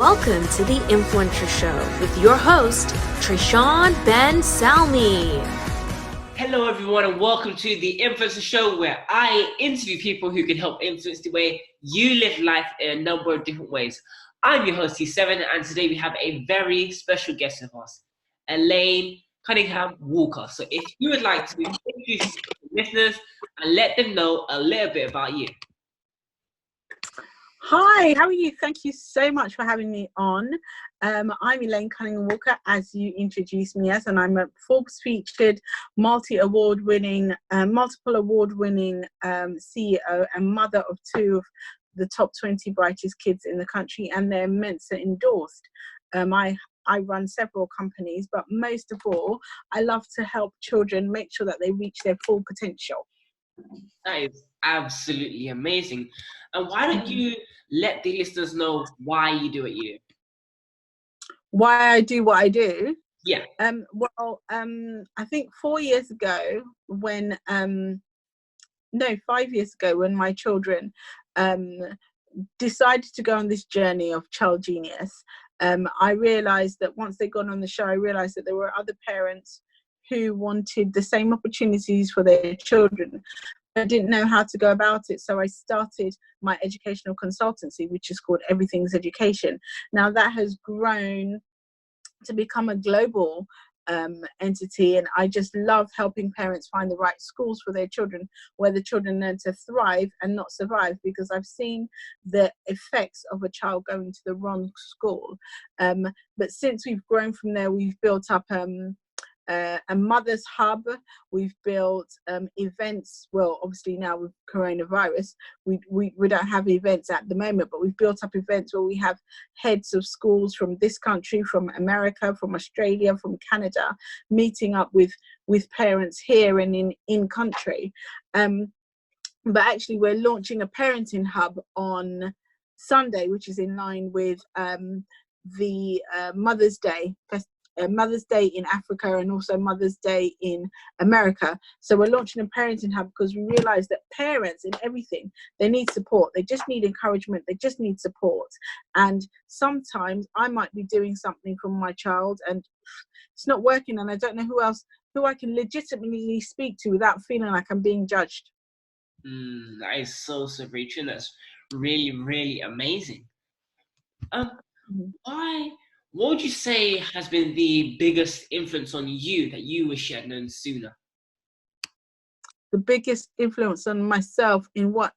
Welcome to the Influencer Show with your host, Trishawn Ben Salmi. Hello everyone and welcome to the Influencer Show where I interview people who can help influence the way you live life in a number of different ways. I'm your host T7 and today we have a very special guest with us, Elaine Cunningham-Walker. So if you would like to introduce listeners and let them know a little bit about you. Hi, how are you? Thank you so much for having me on. I'm Elaine Cunningham-Walker, as you introduced me as, and I'm a Forbes featured, multiple award-winning CEO and mother of two of the top 20 brightest kids in the country, and they're MENSA endorsed. I run several companies, but most of all, I love to help children make sure that they reach their full potential. That is absolutely amazing. And why don't you let the listeners know why you do what you do? Why I do what I do? Yeah. I think 4 years ago when 5 years ago when my children decided to go on this journey of child genius, I realized that once they'd gone on the show, I realized that there were other parents who wanted the same opportunities for their children. I didn't know how to go about it, so I started my educational consultancy, which is called Everything's Education. Now that has grown to become a global entity, and I just love helping parents find the right schools for their children, where the children learn to thrive and not survive, because I've seen the effects of a child going to the wrong school. But since we've grown from there, we've built up a mother's hub. We've built events. Well, obviously now with coronavirus, we don't have events at the moment, but we've built up events where we have heads of schools from this country, from America, from Australia, from Canada, meeting up with parents here and in country. But actually, we're launching a parenting hub on Sunday, which is in line with the Mother's Day Mother's Day in Africa and also Mother's Day in America. So we're launching a parenting hub because we realize that parents in everything, they need support. They just need encouragement. They just need support. And sometimes I might be doing something for my child and it's not working, and I don't know who I can legitimately speak to without feeling like I'm being judged. That is so very true. That's really, really amazing. What would you say has been the biggest influence on you that you wish you had known sooner? The biggest influence on myself in what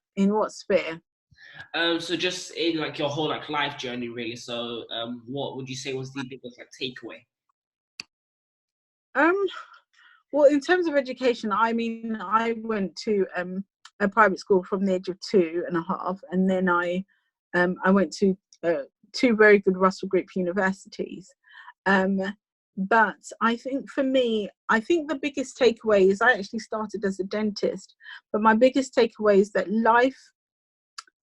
sphere? So just in like your whole life journey, really. So what would you say was the biggest takeaway? Well, in terms of education, I mean, I went to a private school from the age of 2.5, and then I went to two very good Russell Group universities. But I think for me, the biggest takeaway is I actually started as a dentist, but my biggest takeaway is that life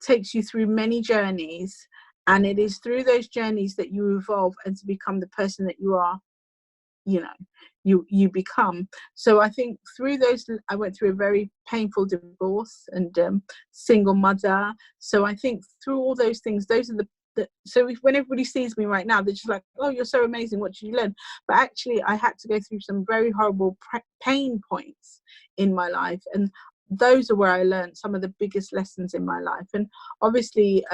takes you through many journeys, and it is through those journeys that you evolve and to become the person that you are, you become. So I think through those, I went through a very painful divorce and single mother. So I think through all those things, those are when everybody sees me right now, they're just like, oh, you're so amazing, what did you learn? But actually I had to go through some very horrible pain points in my life, and those are where I learned some of the biggest lessons in my life. And obviously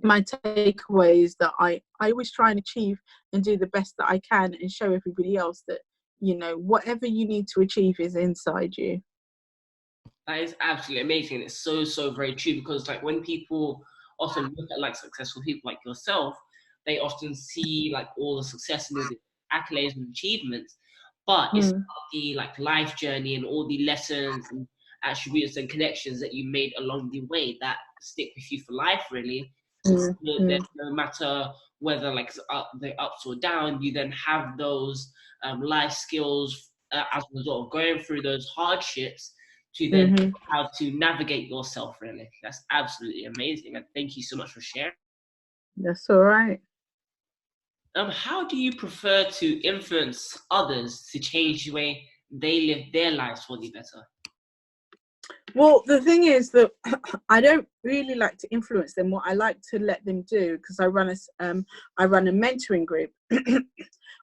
my takeaway is that I always try and achieve and do the best that I can and show everybody else that, whatever you need to achieve is inside you. That is absolutely amazing. It's so very true, because when people often look at successful people like yourself, they often see all the success and the accolades and achievements, but it's about the life journey and all the lessons and attributes and connections that you made along the way that stick with you for life, really. That no matter whether the ups or down, you then have those life skills as a result of going through those hardships to then how to navigate yourself, really. That's absolutely amazing, and thank you so much for sharing. That's all right. How do you prefer to influence others to change the way they live their lives for the better? Well, the thing is that I don't really like to influence them. What I like to let them do, because I run a mentoring group,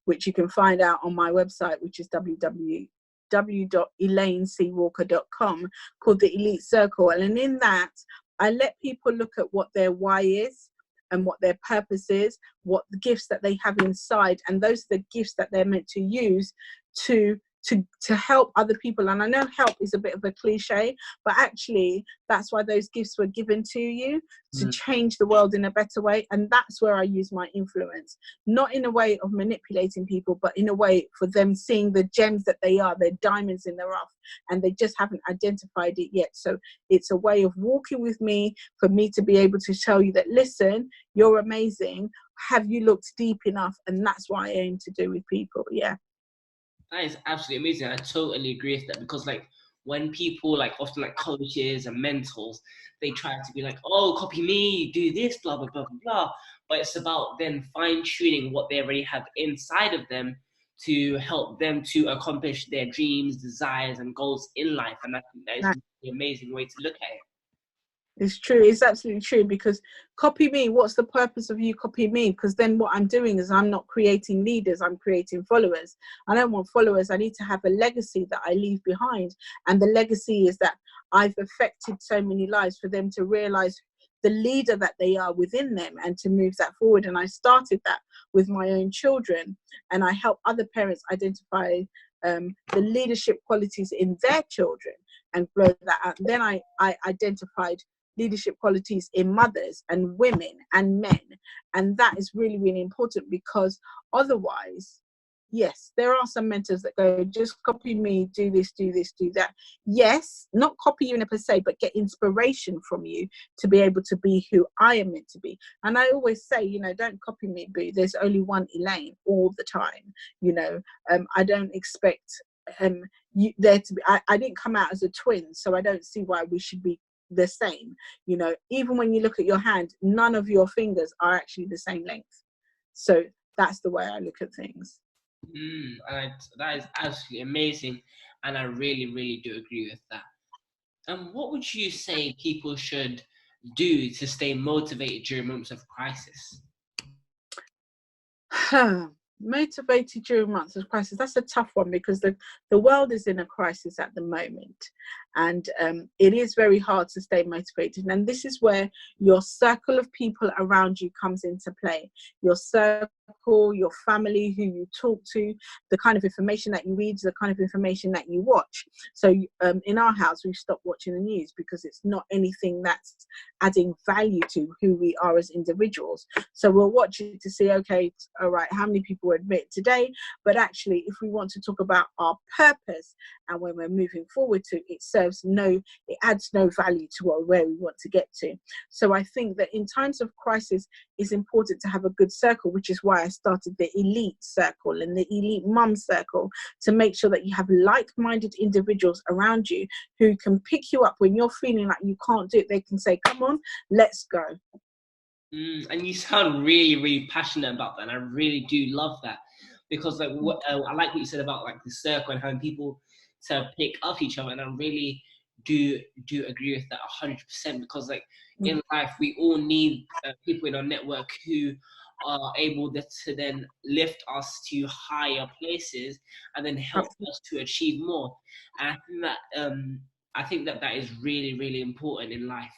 which you can find out on my website, which is www.elaineCwalker.com, called the Elite Circle. And in that, I let people look at what their why is and what their purpose is, what the gifts that they have inside, and those are the gifts that they're meant to use to help other people. And I know help is a bit of a cliche, but actually that's why those gifts were given to you, to change the world in a better way. And that's where I use my influence, not in a way of manipulating people, but in a way for them seeing the gems that they are, they're diamonds in the rough, and they just haven't identified it yet. So it's a way of walking with me, for me to be able to tell you that, listen, you're amazing. Have you looked deep enough? And that's what I aim to do with people. Yeah. That is absolutely amazing. I totally agree with that, because like when people like often like coaches and mentors, they try to be like, oh, copy me, do this, blah, blah, blah, blah, blah. But it's about then fine tuning what they already have inside of them to help them to accomplish their dreams, desires, and goals in life. And I think that is an amazing way to look at it. It's true. It's absolutely true, because copy me. What's the purpose of you copying me? Because then what I'm doing is I'm not creating leaders, I'm creating followers. I don't want followers. I need to have a legacy that I leave behind. And the legacy is that I've affected so many lives, for them to realize the leader that they are within them and to move that forward. And I started that with my own children, and I help other parents identify the leadership qualities in their children and blow that out. And then I identified leadership qualities in mothers and women and men, and that is really, really important, because otherwise, yes, there are some mentors that go, just copy me, do this, do this, do that. Yes, not copy you in a per se, but get inspiration from you to be able to be who I am meant to be. And I always say, you know, don't copy me, boo. There's only one Elaine all the time. You know, I don't expect you there to be. I didn't come out as a twin, so I don't see why we should be the same. You know, even when you look at your hand, none of your fingers are actually the same length. So that's the way I look at things. That is absolutely amazing, and I really, really do agree with that. And what would you say people should do to stay motivated during moments of crisis? Motivated during months of crisis, that's a tough one, because the world is in a crisis at the moment, and it is very hard to stay motivated. And this is where your circle of people around you comes into play. Your circle, your family, who you talk to, the kind of information that you read, the kind of information that you watch. So in our house, we've stopped watching the news, because it's not anything that's adding value to who we are as individuals. So we'll watch it to see, okay, all right, how many people were admitted today? But actually, if we want to talk about our purpose and when we're moving forward to, it adds no value to where we want to get to. So I think that in times of crisis, it's important to have a good circle, which is why I started the Elite Circle and the Elite Mum Circle, to make sure that you have like-minded individuals around you who can pick you up when you're feeling like you can't do it. They can say, come on, let's go. And you sound really, really passionate about that, and I really do love that, because like I like what you said about like the circle and having people to pick up each other, and I really do agree with that 100%, because like in life we all need people in our network who are able to then lift us to higher places and then help us to achieve more. And I think that is really, really important in life.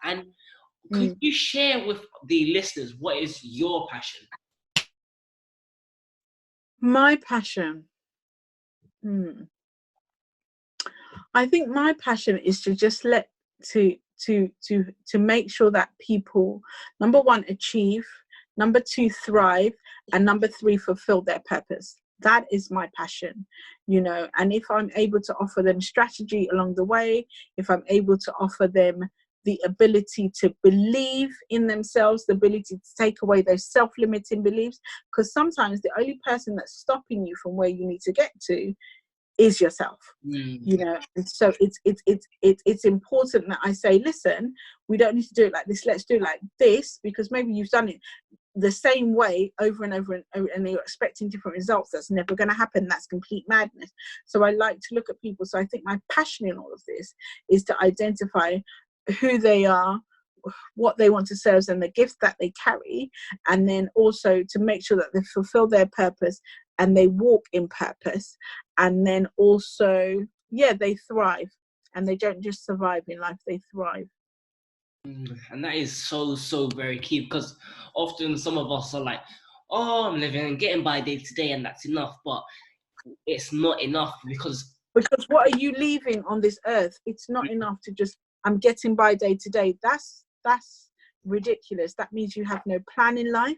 And could you share with the listeners, what is your passion? My passion. I think my passion is to just to make sure that people, number one, achieve, number two, thrive, and number three, fulfill their purpose. That is my passion, you know. And if I'm able to offer them strategy along the way, if I'm able to offer them the ability to believe in themselves, the ability to take away those self-limiting beliefs, because sometimes the only person that's stopping you from where you need to get to is yourself. You know. And so it's important that I say, listen, we don't need to do it like this, let's do it like this, because maybe you've done it the same way over and over and over, and you're expecting different results. That's never going to happen. That's complete madness. So I like to look at people. So I think my passion in all of this is to identify who they are, what they want to serve, and the gift that they carry, and then also to make sure that they fulfill their purpose and they walk in purpose, and then also they thrive, and they don't just survive in life, they thrive. And that is so very key, because often some of us are like, oh, I'm living and getting by day to day and that's enough, but it's not enough, because what are you leaving on this earth? It's not enough to just, I'm getting by day to day. That's ridiculous. That means you have no plan in life.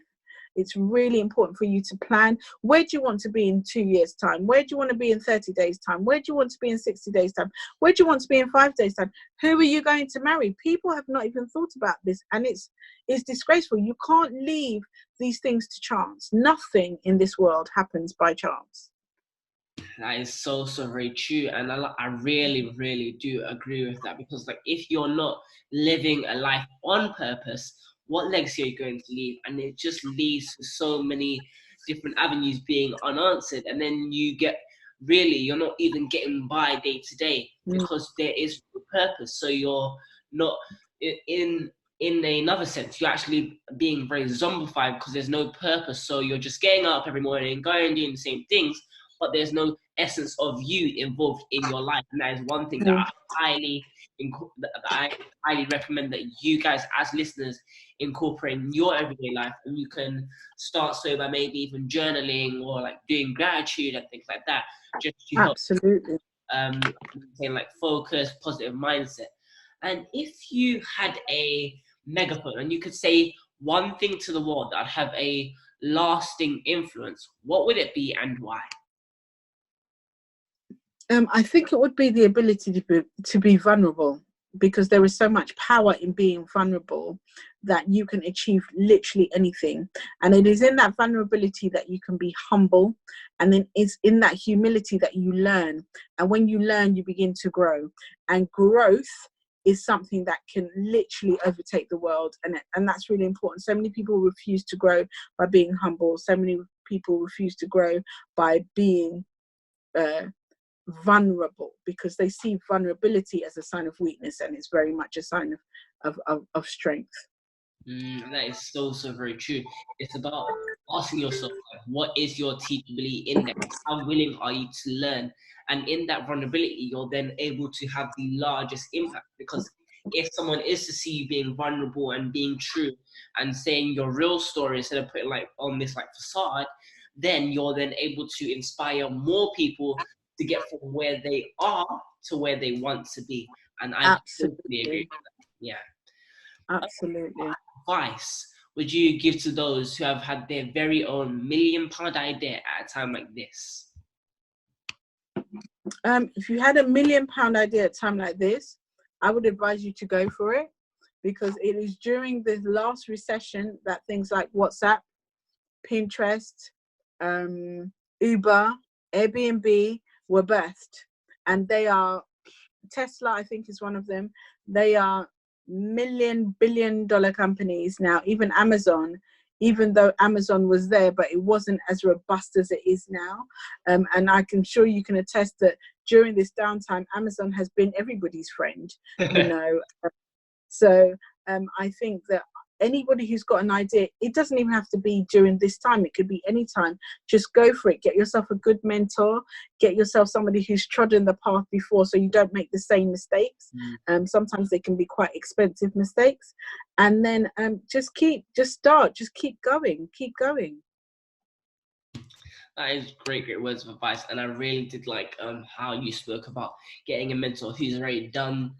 It's really important for you to plan. Where do you want to be in 2 years' time? Where do you want to be in 30 days' time? Where do you want to be in 60 days' time? Where do you want to be in 5 days' time? Who are you going to marry? People have not even thought about this, and it's disgraceful. You can't leave these things to chance. Nothing in this world happens by chance. That is so very true, and I really do agree with that, because like, if you're not living a life on purpose, what legacy are you going to leave? And it just leads to so many different avenues being unanswered, and then you're not even getting by day to day, because there is no purpose. So you're not in another sense, you're actually being very zombified, because there's no purpose. So you're just getting up every morning, going and doing the same things, but there's no essence of you involved in your life. And that is one thing that I highly recommend that you guys as listeners incorporate in your everyday life. And you can start by maybe even journaling, or like doing gratitude and things like that, just to help maintain like focus, positive mindset. And if you had a megaphone and you could say one thing to the world that would have a lasting influence, what would it be and why? I think it would be the ability to be vulnerable, because there is so much power in being vulnerable that you can achieve literally anything. And it is in that vulnerability that you can be humble, and then it's in that humility that you learn. And when you learn, you begin to grow. And growth is something that can literally overtake the world, and that's really important. So many people refuse to grow by being humble. So many people refuse to grow by being vulnerable, because they see vulnerability as a sign of weakness, and it's very much a sign of strength. That is so very true. It's about asking yourself, like, what is your teachability index? How willing are you to learn? And in that vulnerability, you're then able to have the largest impact, because if someone is to see you being vulnerable and being true and saying your real story instead of putting like on this like facade, then you're then able to inspire more people to get from where they are to where they want to be. And I totally agree with that. Yeah. Absolutely. What advice would you give to those who have had their very own £1 million idea at a time like this? If you had £1 million idea at a time like this, I would advise you to go for it, because it is during the last recession that things like WhatsApp, Pinterest, Uber, Airbnb were birthed. And they are, Tesla, I think, is one of them. They are billion-dollar companies now. Even Amazon, even though Amazon was there, but it wasn't as robust as it is now. And I can sure you can attest that during this downtime, Amazon has been everybody's friend, you know. So I think that anybody who's got an idea, it doesn't even have to be during this time. It could be any time. Just go for it. Get yourself a good mentor. Get yourself somebody who's trodden the path before, so you don't make the same mistakes. Sometimes they can be quite expensive mistakes. And then just keep going. Keep going. That is great words of advice. And I really did like how you spoke about getting a mentor who's already done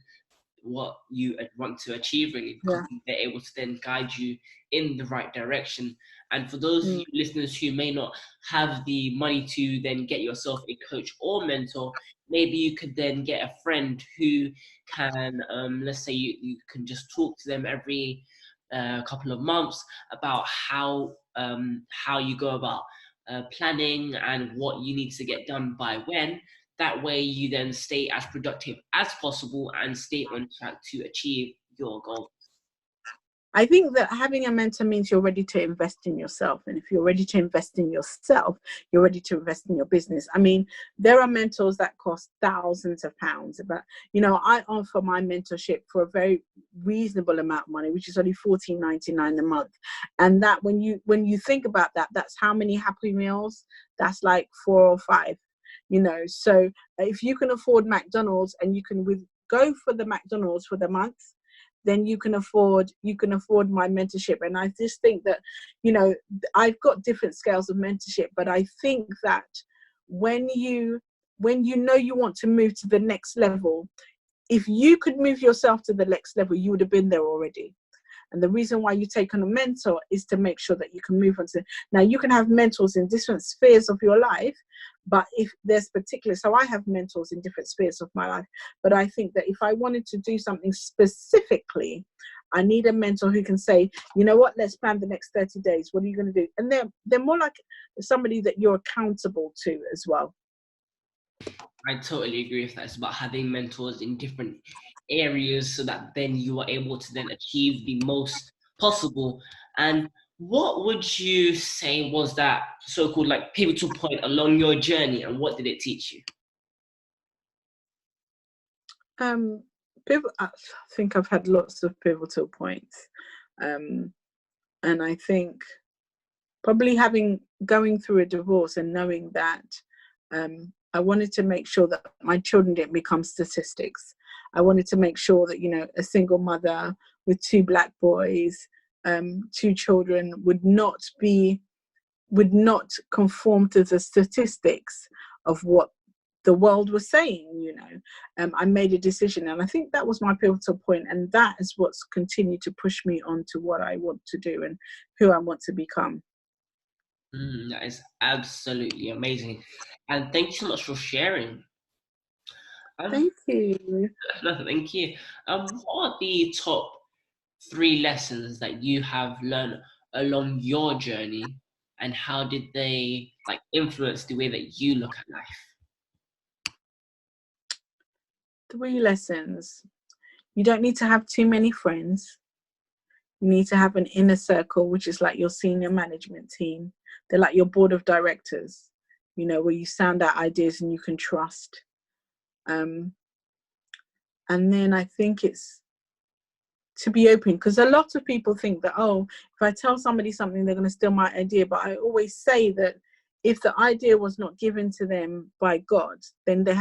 what you want to achieve, really, because they're able to then guide you in the right direction. And for those of you listeners who may not have the money to then get yourself a coach or mentor, maybe you could then get a friend who can, let's say you can just talk to them every couple of months about how you go about planning and what you need to get done by when. That way you then stay as productive as possible and stay on track to achieve your goals. I think that having a mentor means you're ready to invest in yourself. And if you're ready to invest in yourself, you're ready to invest in your business. I mean, there are mentors that cost thousands of pounds. But, you know, I offer my mentorship for a very reasonable amount of money, which is only $14.99 a month. And that when you think about that, that's how many Happy Meals? That's like 4 or 5, you know. So if you can afford McDonald's and you can go for the McDonald's for the month, then you can afford my mentorship. And I just think that, you know, I've got different scales of mentorship, but I think that when you know you want to move to the next level, if you could move yourself to the next level, you would have been there already. And the reason why you take on a mentor is to make sure that you can move on to. Now, you can have mentors in different spheres of your life, but if there's so I have mentors in different spheres of my life, but I think that if I wanted to do something specifically, I need a mentor who can say, you know what, let's plan the next 30 days. What are you going to do? And they're more like somebody that you're accountable to as well. I totally agree with that. It's about having mentors in different areas so that then you are able to then achieve the most possible. And what would you say was that so-called like pivotal point along your journey, and what did it teach you? I think I've had lots of pivotal points. And I think probably going through a divorce and knowing that I wanted to make sure that my children didn't become statistics. I wanted to make sure that, you know, a single mother with 2 black boys, 2 children would not conform to the statistics of what the world was saying, you know. I made a decision, and I think that was my pivotal point, and that is what's continued to push me on to what I want to do and who I want to become. That is absolutely amazing. And thank you so much for sharing. Thank you. No, thank you. What are the top 3 lessons that you have learned along your journey, and how did they like influence the way that you look at life? 3 lessons. You don't need to have too many friends. You need to have an inner circle, which is like your senior management team. They're like your board of directors, you know, where you sound out ideas and you can trust. And then I think it's to be open, because a lot of people think that, oh, if I tell somebody something, they're going to steal my idea. But I always say that if the idea was not given to them by God, then they're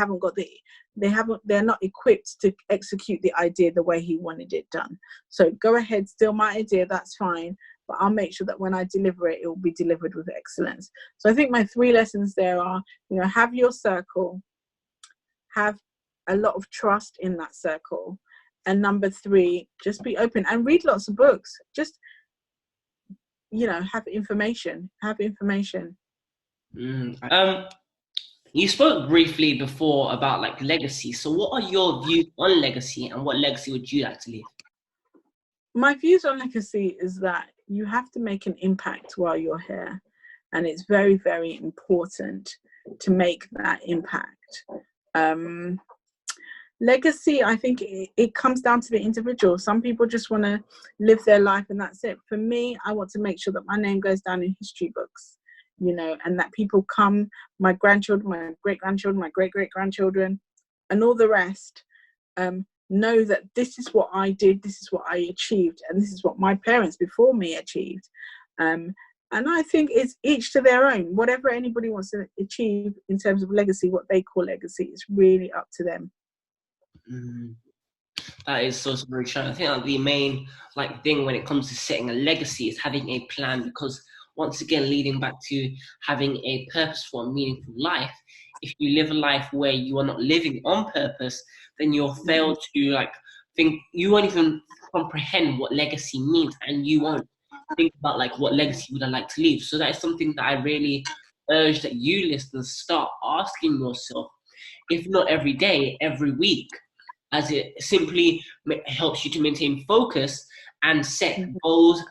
not equipped to execute the idea the way he wanted it done. So go ahead, steal my idea, that's fine, but I'll make sure that when I deliver it, it will be delivered with excellence. So I think my 3 lessons there are, you know, have your circle, have a lot of trust in that circle, and number 3, just be open and read lots of books. Just, you know, have information. You spoke briefly before about like legacy. So what are your views on legacy, and what legacy would you like to leave? My views on legacy is that you have to make an impact while you're here. And it's very, very important to make that impact. Legacy, I think it comes down to the individual. Some people just want to live their life and that's it. For me, I want to make sure that my name goes down in history books, you know, and that people come, my grandchildren, my great-grandchildren, my great-great-grandchildren, and all the rest, know that this is what I did, this is what I achieved, and this is what my parents before me achieved. And I think it's each to their own. Whatever anybody wants to achieve in terms of legacy, what they call legacy, is really up to them. That is so very true. I think that the main thing when it comes to setting a legacy is having a plan, because once again, leading back to having a purposeful and meaningful life, if you live a life where you are not living on purpose, then you'll fail to think, you won't even comprehend what legacy means, and you won't think about what legacy would I like to leave. So that is something that I really urge that you listeners start asking yourself, if not every day, every week, as it simply helps you to maintain focus and set goals,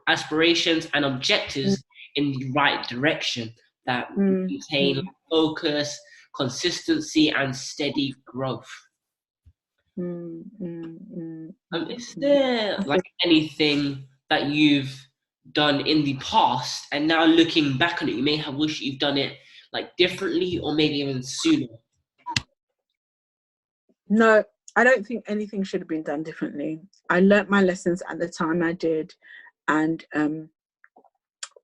aspirations, and objectives in the right direction that maintain focus, consistency, and steady growth. Is there like anything that you've done in the past and now looking back on it, you may have wished you've done it like differently or maybe even sooner? No, I don't think anything should have been done differently. I learnt my lessons at the time I did, and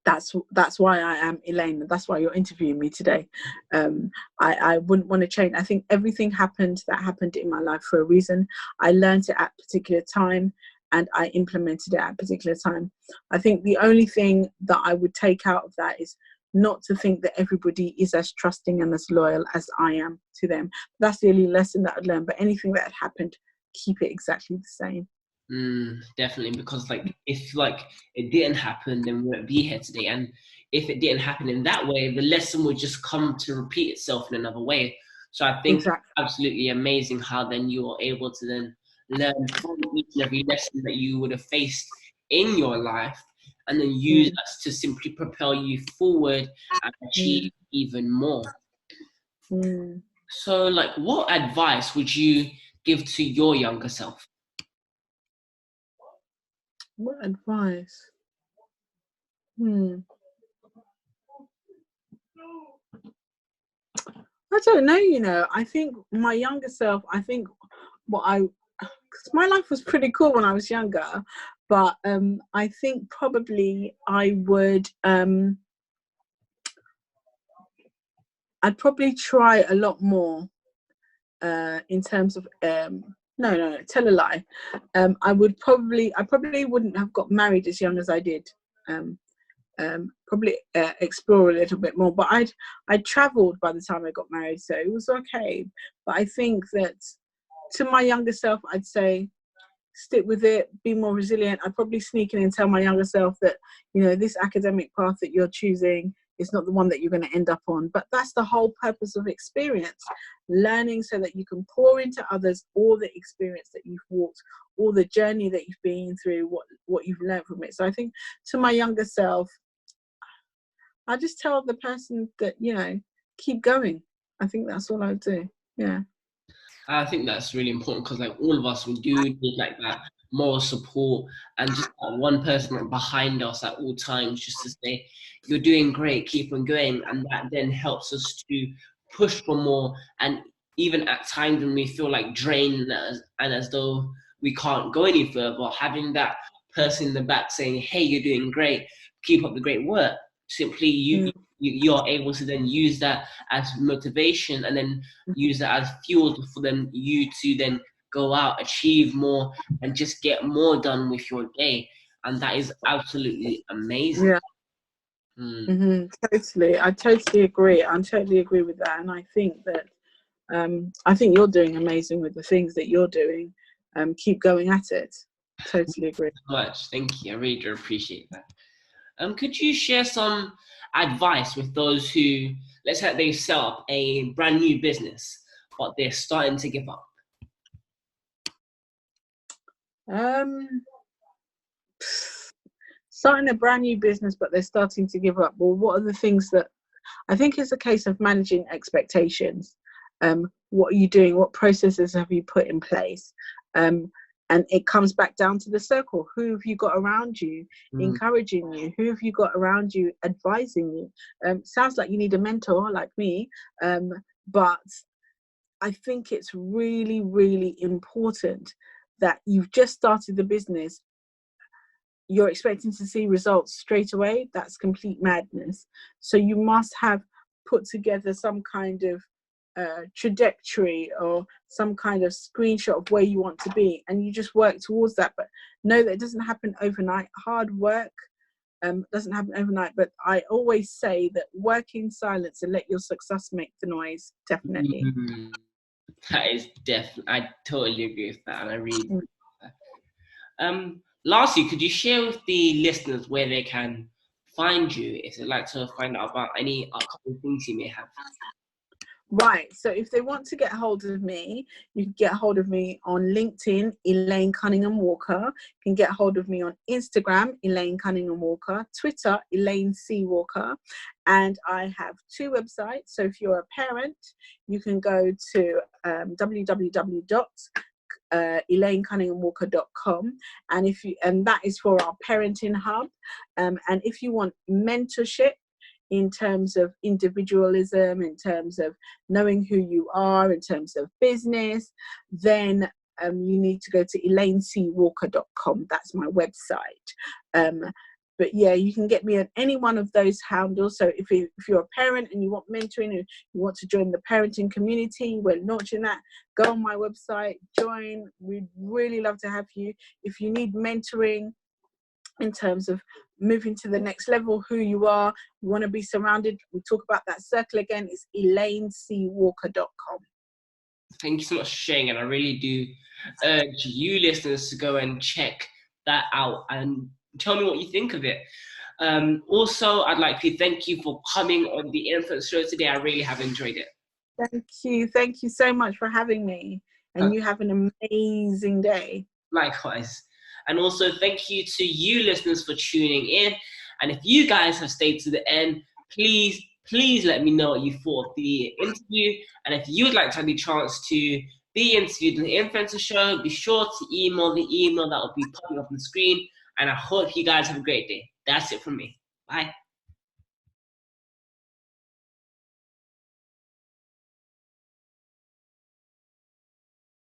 that's why I am Elaine. That's why you're interviewing me today. I wouldn't want to change. I think everything that happened in my life for a reason. I learned it at a particular time, and I implemented it at a particular time. I think the only thing that I would take out of that is not to think that everybody is as trusting and as loyal as I am to them. That's the only lesson that I'd learned. But anything that had happened, keep it exactly the same. Definitely, because like if like it didn't happen, then we wouldn't be here today. And if it didn't happen in that way, the lesson would just come to repeat itself in another way. So I think Exactly. it's absolutely amazing how then you are able to then learn from each and every lesson that you would have faced in your life, and then use that to simply propel you forward and achieve even more. So, like, what advice would you give to your younger self? What advice? I don't know, I think my younger self, because my life was pretty cool when I was younger, but I think probably I would, I'd probably try a lot more in terms of, no, tell a lie. I probably wouldn't have got married as young as I did. Probably explore a little bit more, but I'd traveled by the time I got married, so it was okay. But I think that to my younger self, I'd say stick with it, be more resilient. I'd probably sneak in and tell my younger self that, this academic path that you're choosing is not the one that you're going to end up on. But that's the whole purpose of experience, learning so that you can pour into others all the experience that you've walked, all the journey that you've been through, what you've learned from it. So I think to my younger self, I just tell the person that, keep going. I think that's all I would do. Yeah. I think that's really important because like all of us, we do need like that moral support and just that one person behind us at all times just to say, you're doing great, keep on going. And that then helps us to push for more. And even at times when we feel like drained and as though we can't go any further, having that person in the back saying, hey, you're doing great, keep up the great work. Simply you're able to then use that as motivation and then use that as fuel for you to then go out, achieve more, and just get more done with your day. And that is absolutely amazing. Yeah. Totally. I totally agree. With that. And I think that I think you're doing amazing with the things that you're doing. Keep going at it. Totally agree. Much. Thank you. I really do appreciate that. Could you share some advice with those who, let's say they set up a brand new business, but they're starting to give up? Starting a brand new business, but they're starting to give up. Well, what are the things that I think it's a case of managing expectations? What are you doing? What processes have you put in place? And it comes back down to the circle. Who have you got around you encouraging you? Who have you got around you advising you? Sounds like you need a mentor like me, but I think it's really, really important that you've just started the business. You're expecting to see results straight away. That's complete madness. So you must have put together some kind of trajectory or some kind of screenshot of where you want to be, and you just work towards that. But know that it doesn't happen overnight. Hard work doesn't happen overnight, but I always say that work in silence and let your success make the noise. Definitely. That is definitely, I totally agree with that, and I really agree with that. Lastly, could you share with the listeners where they can find you if they'd like to find out about any upcoming things you may have? Right, so if they want to get hold of me, you can get hold of me on LinkedIn, Elaine Cunningham-Walker. You can get hold of me on Instagram, Elaine Cunningham-Walker, Twitter, Elaine C. Walker, and I have 2 websites. So if you're a parent, you can go to ElaineCunninghamWalker.com, and that is for our parenting hub. And if you want mentorship in terms of individualism, in terms of knowing who you are, in terms of business, then you need to go to ElaineCWalker.com. That's my website. But yeah, you can get me on any one of those handles. So if you're a parent and you want mentoring and you want to join the parenting community, we're launching that. Go on my website, join. We'd really love to have you. If you need mentoring in terms of moving to the next level, who you are, you want to be surrounded, we talk about that circle again, it's ElaineCWalker.com. Thank you so much for sharing, and I really do urge you listeners to go and check that out and tell me what you think of it. Also, I'd like to thank you for coming on the Influence Show today. I really have enjoyed it. Thank you so much for having me, and you have an amazing day. Likewise. And also thank you to you listeners for tuning in. And if you guys have stayed to the end, please let me know what you thought of the interview. And if you would like to have the chance to be interviewed on the Influencer Show, be sure to email the email that will be popping up on the screen. And I hope you guys have a great day. That's it from me. Bye.